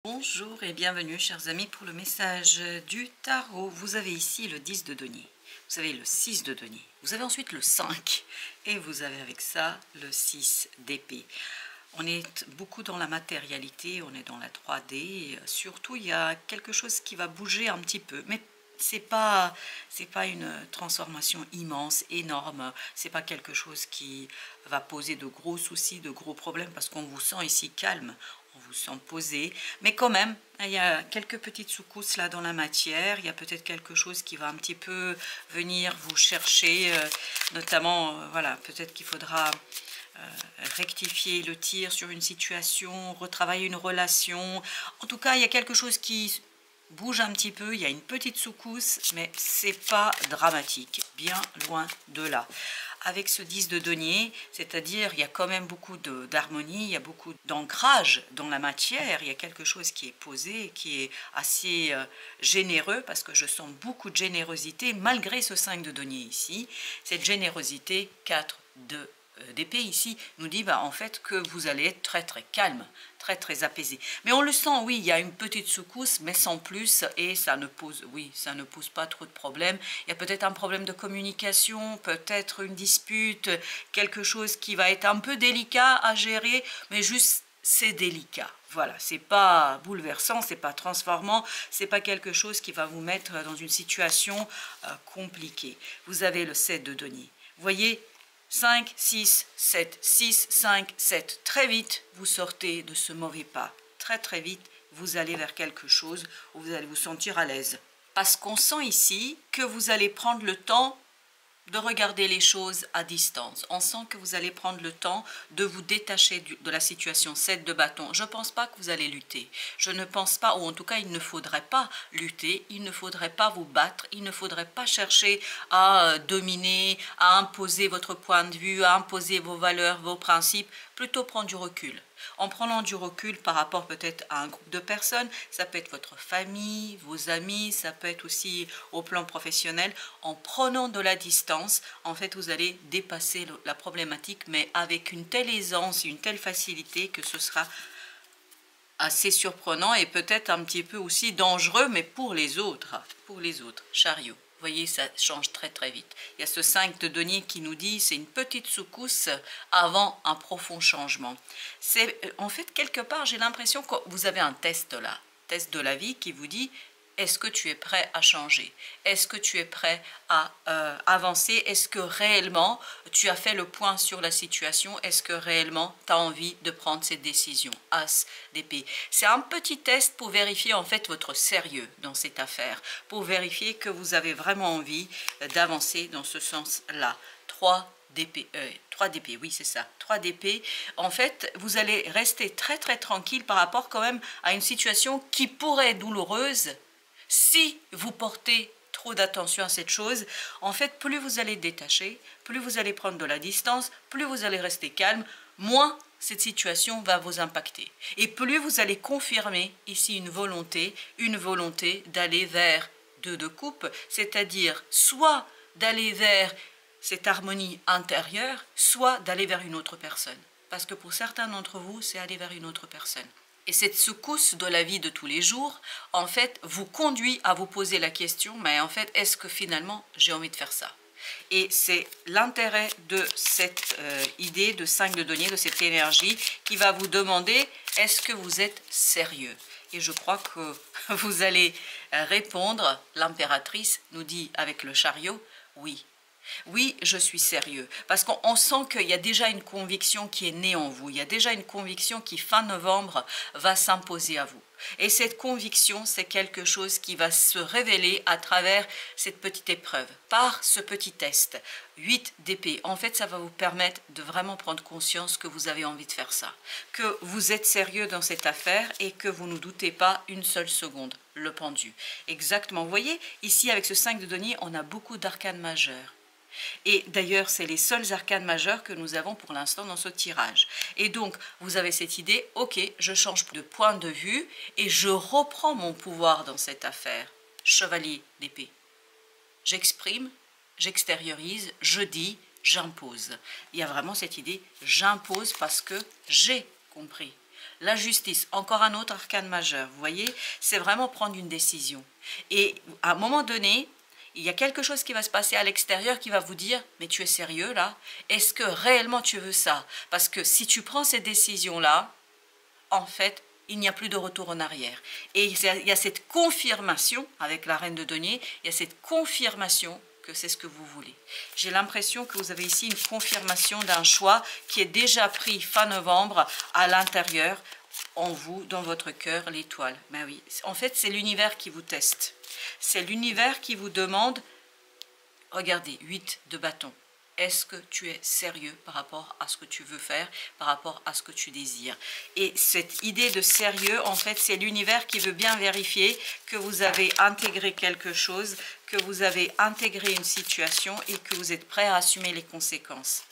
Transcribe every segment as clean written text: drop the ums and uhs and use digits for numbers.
Bonjour et bienvenue chers amis pour le message du tarot. Vous avez ici le 10 de denier, vous avez le 6 de denier, vous avez ensuite le 5 et vous avez avec ça le 6 d'épée. On est beaucoup dans la matérialité, on est dans la 3D, surtout il y a quelque chose qui va bouger un petit peu, mais c'est pas une transformation immense, énorme, c'est pas quelque chose qui va poser de gros soucis, de gros problèmes, parce qu'on vous sent ici calme, on vous sent posé, mais quand même, il y a quelques petites secousses là dans la matière, il y a peut-être quelque chose qui va un petit peu venir vous chercher, notamment, voilà, peut-être qu'il faudra rectifier le tir sur une situation, retravailler une relation. En tout cas, il y a quelque chose qui bouge un petit peu, il y a une petite secousse, mais c'est pas dramatique, bien loin de là. Avec ce 10 de denier, c'est-à-dire il y a quand même beaucoup d'harmonie, il y a beaucoup d'ancrage dans la matière, il y a quelque chose qui est posé, qui est assez généreux, parce que je sens beaucoup de générosité, malgré ce 5 de denier ici. Cette générosité, 4 d'épée ici, nous dit en fait que vous allez être très très calme, très apaisé. Mais on le sent, oui, il y a une petite secousse, mais sans plus, et ça ne pose, oui, ça ne pose pas trop de problèmes. Il y a peut-être un problème de communication, peut-être une dispute, quelque chose qui va être un peu délicat à gérer, mais juste c'est délicat. Voilà, c'est pas bouleversant, c'est pas transformant, c'est pas quelque chose qui va vous mettre dans une situation compliquée. Vous avez le 7 de denier. Vous voyez, 5, 6, 7, 6, 5, 7. Très vite, vous sortez de ce mauvais pas. Très vite, vous allez vers quelque chose où vous allez vous sentir à l'aise. Parce qu'on sent ici que vous allez prendre le temps de regarder les choses à distance. On sent que vous allez prendre le temps de vous détacher de la situation. 7 de bâton. Je ne pense pas que vous allez lutter. Je ne pense pas, ou en tout cas, il ne faudrait pas lutter, il ne faudrait pas vous battre, il ne faudrait pas chercher à dominer, à imposer votre point de vue, à imposer vos valeurs, vos principes. Plutôt prendre du recul. En prenant du recul par rapport peut-être à un groupe de personnes, ça peut être votre famille, vos amis, ça peut être aussi au plan professionnel. En prenant de la distance, en fait, vous allez dépasser la problématique, mais avec une telle aisance, une telle facilité que ce sera assez surprenant et peut-être un petit peu aussi dangereux, mais pour les autres, chariot. Vous voyez, ça change très vite. Il y a ce 5 de denier qui nous dit c'est une petite secousse avant un profond changement. C'est en fait quelque part, j'ai l'impression que vous avez un test là, test de la vie qui vous dit est-ce que tu es prêt à changer? Est-ce que tu es prêt à avancer? Est-ce que réellement tu as fait le point sur la situation? Est-ce que réellement tu as envie de prendre cette décision? As d'épée. C'est un petit test pour vérifier en fait votre sérieux dans cette affaire, pour vérifier que vous avez vraiment envie d'avancer dans ce sens-là. 3 d'épée, 3 d'épée, oui c'est ça, 3 d'épée. En fait, vous allez rester très tranquille par rapport quand même à une situation qui pourrait être douloureuse. Si vous portez trop d'attention à cette chose, en fait, plus vous allez détacher, plus vous allez prendre de la distance, plus vous allez rester calme, moins cette situation va vous impacter. Et plus vous allez confirmer ici une volonté d'aller vers 2 de coupe, c'est-à-dire soit d'aller vers cette harmonie intérieure, soit d'aller vers une autre personne. Parce que pour certains d'entre vous, c'est aller vers une autre personne. Et cette secousse de la vie de tous les jours, en fait, vous conduit à vous poser la question, mais en fait, est-ce que finalement, j'ai envie de faire ça? Et c'est l'intérêt de cette idée de 5 de denier, de cette énergie, qui va vous demander, est-ce que vous êtes sérieux? Et je crois que vous allez répondre, l'impératrice nous dit avec le chariot, oui. Oui, je suis sérieux, parce qu'on sent qu'il y a déjà une conviction qui est née en vous, il y a déjà une conviction qui, fin novembre, va s'imposer à vous. Et cette conviction, c'est quelque chose qui va se révéler à travers cette petite épreuve, par ce petit test. 8 d'épée, en fait, ça va vous permettre de vraiment prendre conscience que vous avez envie de faire ça, que vous êtes sérieux dans cette affaire et que vous ne doutez pas une seule seconde. Le pendu. Exactement. Vous voyez, ici, avec ce 5 de denier, on a beaucoup d'arcanes majeures. Et d'ailleurs, c'est les seuls arcanes majeures que nous avons pour l'instant dans ce tirage. Et donc, vous avez cette idée, ok, je change de point de vue et je reprends mon pouvoir dans cette affaire. Chevalier d'épée. J'exprime, j'extériorise, je dis, j'impose. Il y a vraiment cette idée, j'impose parce que j'ai compris. La justice, encore un autre arcane majeur. Vous voyez, c'est vraiment prendre une décision. Et à un moment donné, il y a quelque chose qui va se passer à l'extérieur qui va vous dire « Mais tu es sérieux là? Est-ce que réellement tu veux ça ?» Parce que si tu prends cette décision-là, en fait, il n'y a plus de retour en arrière. Et il y a cette confirmation, avec la reine de denier, il y a cette confirmation que c'est ce que vous voulez. J'ai l'impression que vous avez ici une confirmation d'un choix qui est déjà pris fin novembre à l'intérieur, en vous, dans votre cœur, l'étoile. Ben oui, en fait, c'est l'univers qui vous teste. C'est l'univers qui vous demande, regardez, 8 de bâton. Est-ce que tu es sérieux par rapport à ce que tu veux faire, par rapport à ce que tu désires? Et cette idée de sérieux, en fait, c'est l'univers qui veut bien vérifier que vous avez intégré quelque chose, que vous avez intégré une situation et que vous êtes prêt à assumer les conséquences.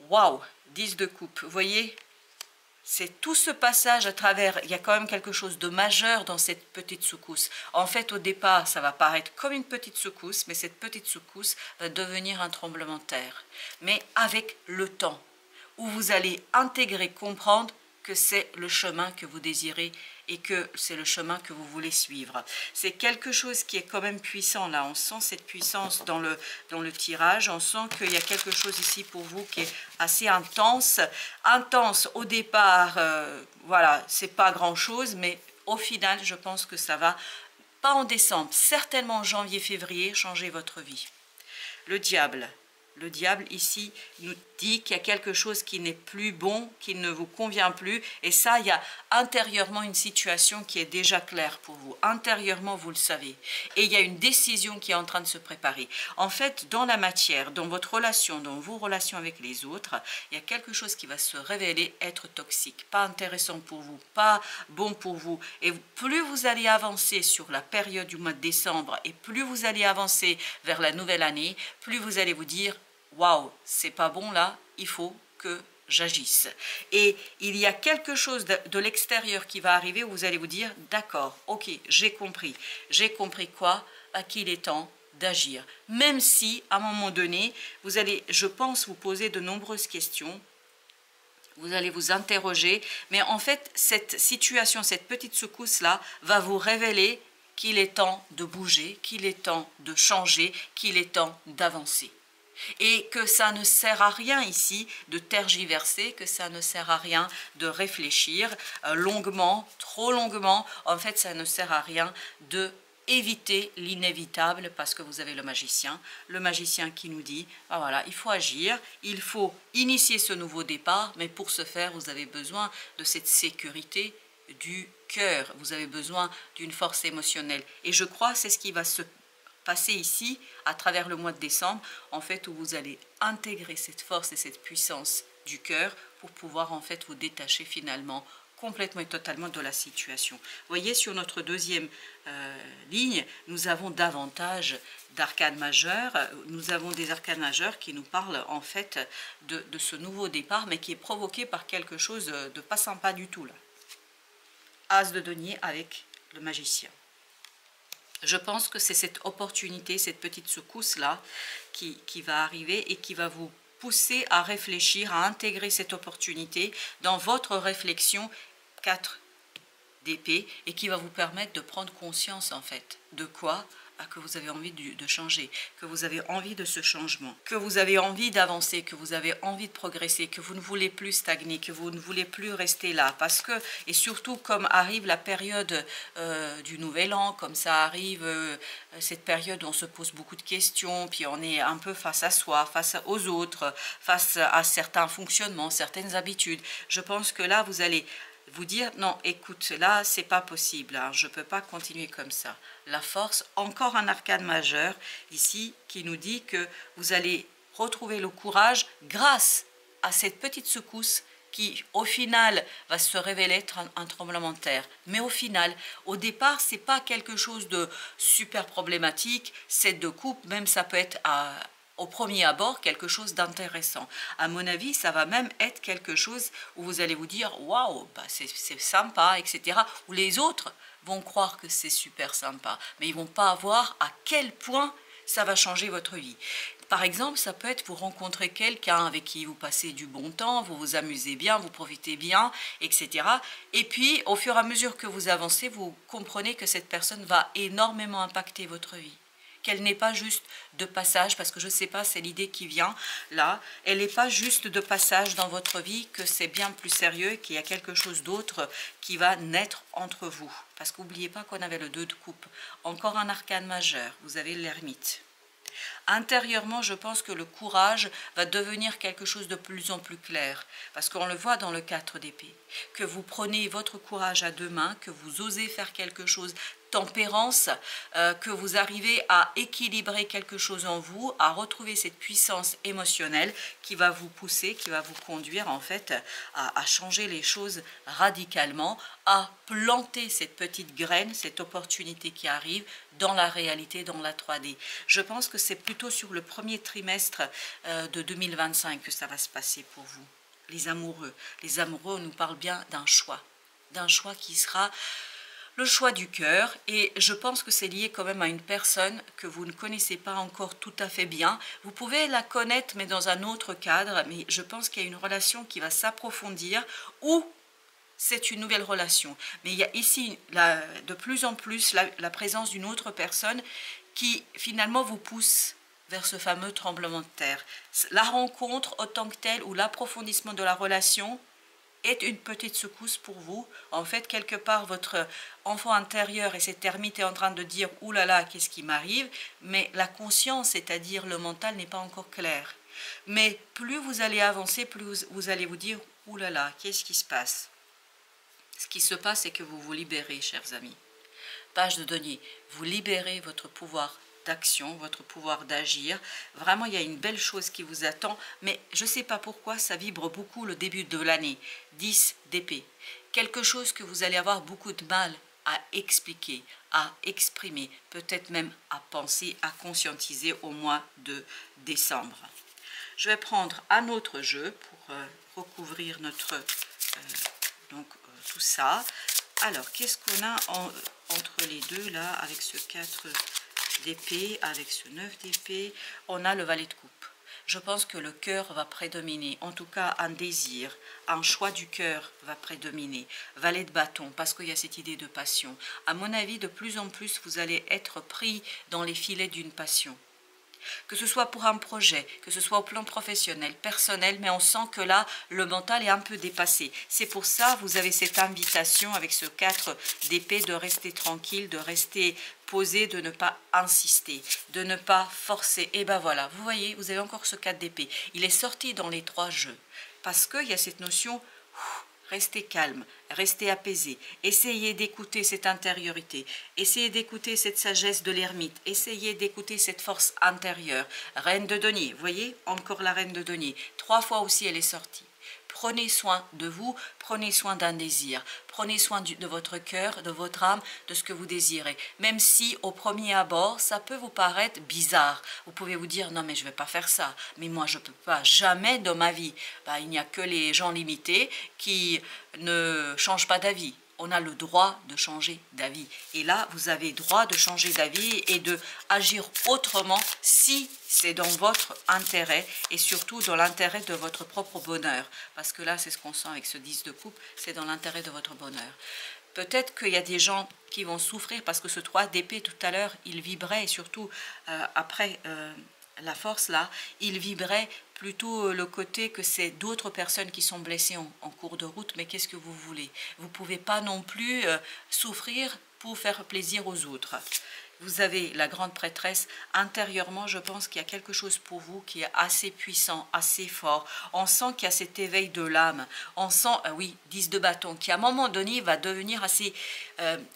Waouh, 10 de coupe, vous voyez? C'est tout ce passage à travers, il y a quand même quelque chose de majeur dans cette petite secousse. En fait, au départ, ça va paraître comme une petite secousse, mais cette petite secousse va devenir un tremblement de terre. Mais avec le temps, où vous allez intégrer, comprendre que c'est le chemin que vous désirez et que c'est le chemin que vous voulez suivre. C'est quelque chose qui est quand même puissant là. On sent cette puissance dans le tirage. On sent qu'il y a quelque chose ici pour vous qui est assez intense. Intense au départ, voilà, c'est pas grand chose, mais au final, je pense que ça va, pas en décembre, certainement en janvier, février, changer votre vie. Le diable. Le diable ici nous dit qu'il y a quelque chose qui n'est plus bon, qui ne vous convient plus. Et ça, il y a intérieurement une situation qui est déjà claire pour vous. Intérieurement, vous le savez. Et il y a une décision qui est en train de se préparer. En fait, dans la matière, dans votre relation, dans vos relations avec les autres, il y a quelque chose qui va se révéler être toxique, pas intéressant pour vous, pas bon pour vous. Et plus vous allez avancer sur la période du mois de décembre et plus vous allez avancer vers la nouvelle année, plus vous allez vous dire waouh, c'est pas bon là, il faut que j'agisse. Et il y a quelque chose de l'extérieur qui va arriver où vous allez vous dire d'accord, ok, j'ai compris quoi, qu'il est temps d'agir. Même si, à un moment donné, vous allez, je pense, vous poser de nombreuses questions, vous allez vous interroger, mais en fait, cette situation, cette petite secousse-là, va vous révéler qu'il est temps de bouger, qu'il est temps de changer, qu'il est temps d'avancer. Et que ça ne sert à rien ici de tergiverser, que ça ne sert à rien de réfléchir longuement, trop longuement. En fait, ça ne sert à rien de éviter l'inévitable parce que vous avez le magicien qui nous dit, ah voilà, il faut agir, il faut initier ce nouveau départ, mais pour ce faire, vous avez besoin de cette sécurité du cœur, vous avez besoin d'une force émotionnelle. Et je crois que c'est ce qui va se passer ici, à travers le mois de décembre, en fait, où vous allez intégrer cette force et cette puissance du cœur pour pouvoir, en fait, vous détacher finalement complètement et totalement de la situation. Vous voyez, sur notre deuxième ligne, nous avons davantage d'arcanes majeurs. Nous avons des arcanes majeurs qui nous parlent, en fait, de ce nouveau départ, mais qui est provoqué par quelque chose de pas sympa du tout, là. As de denier avec le magicien. Je pense que c'est cette opportunité, cette petite secousse-là qui va arriver et qui va vous pousser à réfléchir, à intégrer cette opportunité dans votre réflexion 4 d'épée et qui va vous permettre de prendre conscience en fait de quoi que vous avez envie de changer, que vous avez envie de ce changement, que vous avez envie d'avancer, que vous avez envie de progresser, que vous ne voulez plus stagner, que vous ne voulez plus rester là. Parce que, et surtout comme arrive la période du Nouvel An, comme ça arrive cette période où on se pose beaucoup de questions, puis on est un peu face à soi, face aux autres, face à certains fonctionnements, certaines habitudes. Je pense que là, vous allez vous dire, non, écoute, là, c'est pas possible, hein, je peux pas continuer comme ça. La force, encore un arcane majeur, ici, qui nous dit que vous allez retrouver le courage grâce à cette petite secousse qui, au final, va se révéler être un tremblement de terre. Mais au final, au départ, c'est pas quelque chose de super problématique, cette de coupe, même ça peut être au premier abord, quelque chose d'intéressant. À mon avis, ça va même être quelque chose où vous allez vous dire « Waouh, bah c'est sympa, etc. » Où les autres vont croire que c'est super sympa, mais ils ne vont pas voir à quel point ça va changer votre vie. Par exemple, ça peut être vous rencontrer quelqu'un avec qui vous passez du bon temps, vous vous amusez bien, vous profitez bien, etc. Et puis, au fur et à mesure que vous avancez, vous comprenez que cette personne va énormément impacter votre vie. Qu'elle n'est pas juste de passage, parce que je ne sais pas, c'est l'idée qui vient là, elle n'est pas juste de passage dans votre vie, que c'est bien plus sérieux, qu'il y a quelque chose d'autre qui va naître entre vous. Parce qu'oubliez pas qu'on avait le 2 de coupe, encore un arcane majeur, vous avez l'ermite. Intérieurement, je pense que le courage va devenir quelque chose de plus en plus clair, parce qu'on le voit dans le 4 d'épée, que vous prenez votre courage à deux mains, que vous osez faire quelque chose, tempérance, que vous arrivez à équilibrer quelque chose en vous, à retrouver cette puissance émotionnelle qui va vous pousser, qui va vous conduire en fait à changer les choses radicalement, à planter cette petite graine, cette opportunité qui arrive dans la réalité, dans la 3D. Je pense que c'est plutôt sur le premier trimestre de 2025 que ça va se passer pour vous. Les amoureux, on nous parle bien d'un choix qui sera le choix du cœur, et je pense que c'est lié quand même à une personne que vous ne connaissez pas encore tout à fait bien. Vous pouvez la connaître mais dans un autre cadre, mais je pense qu'il y a une relation qui va s'approfondir, ou c'est une nouvelle relation. Mais il y a ici de plus en plus la présence d'une autre personne qui finalement vous pousse vers ce fameux tremblement de terre. La rencontre autant que telle, ou l'approfondissement de la relation, est une petite secousse pour vous. En fait, quelque part, votre enfant intérieur et cette ermite est en train de dire « Ouh là là, qu'est-ce qui m'arrive ?» Mais la conscience, c'est-à-dire le mental, n'est pas encore clair. Mais plus vous allez avancer, plus vous allez vous dire « Ouh là là, qu'est-ce qui se passe ?» Ce qui se passe, c'est que vous vous libérez, chers amis. Page de denier, vous libérez votre pouvoir d'action, votre pouvoir d'agir. Vraiment, il y a une belle chose qui vous attend, mais je ne sais pas pourquoi, ça vibre beaucoup le début de l'année. 10 d'épée. Quelque chose que vous allez avoir beaucoup de mal à expliquer, à exprimer, peut-être même à penser, à conscientiser au mois de décembre. Je vais prendre un autre jeu pour recouvrir notre tout ça. Alors, qu'est-ce qu'on a entre les deux là, avec ce 4 d'épée, avec ce 9 d'épée? On a le valet de coupe. Je pense que le cœur va prédominer, en tout cas un désir, un choix du cœur va prédominer. Valet de bâton, parce qu'il y a cette idée de passion. À mon avis, de plus en plus, vous allez être pris dans les filets d'une passion. Que ce soit pour un projet, que ce soit au plan professionnel, personnel, mais on sent que là, le mental est un peu dépassé. C'est pour ça que vous avez cette invitation avec ce 4 d'épée de rester tranquille, de rester posé, de ne pas insister, de ne pas forcer. Et ben voilà, vous voyez, vous avez encore ce 4 d'épée. Il est sorti dans les 3 jeux, parce qu'il y a cette notion... Restez calme, restez apaisé, essayez d'écouter cette intériorité, essayez d'écouter cette sagesse de l'ermite, essayez d'écouter cette force intérieure. Reine de denier, vous voyez, encore la reine de denier, 3 fois aussi elle est sortie. Prenez soin de vous, prenez soin d'un désir, prenez soin de votre cœur, de votre âme, de ce que vous désirez. Même si au premier abord, ça peut vous paraître bizarre. Vous pouvez vous dire, non mais je ne vais pas faire ça, mais moi je ne peux pas, jamais dans ma vie. Ben, il n'y a que les gens limités qui ne changent pas d'avis. On a le droit de changer d'avis. Et là, vous avez droit de changer d'avis et de agir autrement si c'est dans votre intérêt et surtout dans l'intérêt de votre propre bonheur. Parce que là, c'est ce qu'on sent avec ce 10 de coupe, c'est dans l'intérêt de votre bonheur. Peut-être qu'il y a des gens qui vont souffrir parce que ce 3 d'épée tout à l'heure, il vibrait et surtout après la force là, il vibrait plutôt le côté que c'est d'autres personnes qui sont blessées en cours de route, mais qu'est-ce que vous voulez? Vous ne pouvez pas non plus souffrir pour faire plaisir aux autres. Vous avez la grande prêtresse. Intérieurement, je pense qu'il y a quelque chose pour vous qui est assez puissant, assez fort. On sent qu'il y a cet éveil de l'âme. On sent, oui, 10 de bâton, qui à un moment donné va devenir assez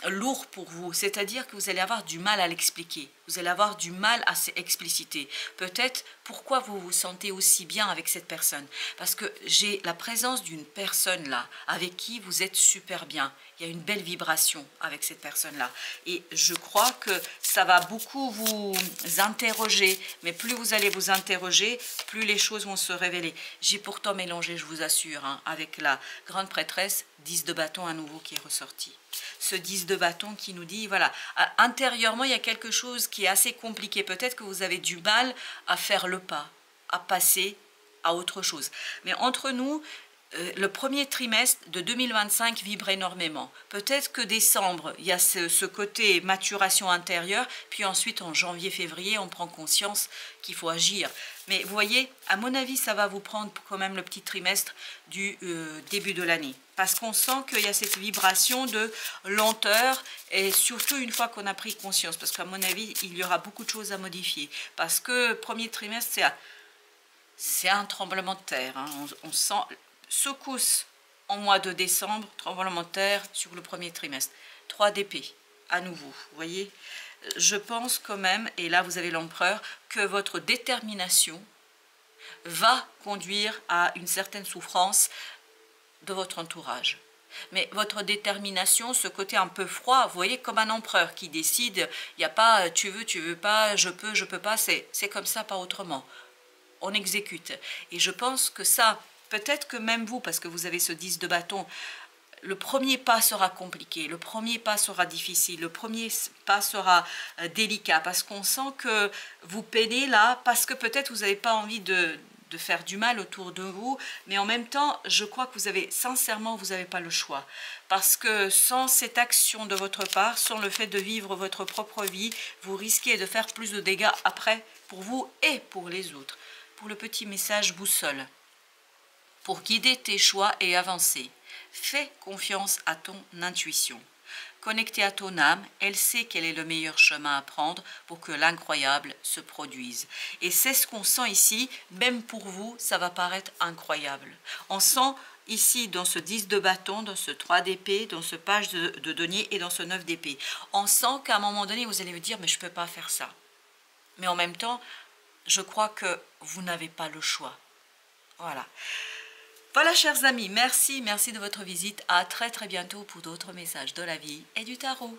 lourd pour vous. C'est-à-dire que vous allez avoir du mal à l'expliquer. Vous allez avoir du mal à s'expliciter. Peut-être pourquoi vous vous sentez aussi bien avec cette personne. Parce que j'ai la présence d'une personne là, avec qui vous êtes super bien. Il y a une belle vibration avec cette personne-là. Et je crois que ça va beaucoup vous interroger. Mais plus vous allez vous interroger, plus les choses vont se révéler. J'ai pourtant mélangé, je vous assure, hein, avec la grande prêtresse, 10 de bâton à nouveau qui est ressorti. ce 10 de bâton qui nous dit, voilà, intérieurement, il y a quelque chose qui est assez compliqué. Peut-être que vous avez du mal à faire le pas, à passer à autre chose. Mais entre nous, le premier trimestre de 2025 vibre énormément. Peut-être que décembre, il y a ce côté maturation intérieure, puis ensuite en janvier, février, on prend conscience qu'il faut agir. Mais vous voyez, à mon avis, ça va vous prendre quand même le petit trimestre du début de l'année. Parce qu'on sent qu'il y a cette vibration de lenteur, et surtout une fois qu'on a pris conscience. Parce qu'à mon avis, il y aura beaucoup de choses à modifier. Parce que premier trimestre, c'est un tremblement de terre. Hein. On sent secousse en mois de décembre, tremblement de terre sur le premier trimestre. 3 d'épée, à nouveau, vous voyez. Je pense quand même, et là vous avez l'empereur, que votre détermination va conduire à une certaine souffrance de votre entourage. Mais votre détermination, ce côté un peu froid, vous voyez, comme un empereur qui décide, il n'y a pas tu veux pas, je peux pas, c'est comme ça, pas autrement. On exécute. Et je pense que ça, peut-être que même vous, parce que vous avez ce 10 de bâton, le premier pas sera compliqué, le premier pas sera difficile, le premier pas sera délicat, parce qu'on sent que vous peinez là, parce que peut-être vous n'avez pas envie de faire du mal autour de vous, mais en même temps, je crois que vous avez, sincèrement, vous n'avez pas le choix. Parce que sans cette action de votre part, sans le fait de vivre votre propre vie, vous risquez de faire plus de dégâts après, pour vous et pour les autres. Pour le petit message boussole, pour guider tes choix et avancer, fais confiance à ton intuition. Connectée à ton âme, elle sait quel est le meilleur chemin à prendre pour que l'incroyable se produise. Et c'est ce qu'on sent ici, même pour vous, ça va paraître incroyable. On sent ici, dans ce 10 de bâton, dans ce 3 d'épée, dans ce page de denier et dans ce 9 d'épée, on sent qu'à un moment donné, vous allez vous dire, mais je ne peux pas faire ça. Mais en même temps, je crois que vous n'avez pas le choix. Voilà. Voilà, chers amis, merci de votre visite. À très bientôt pour d'autres messages de la vie et du tarot.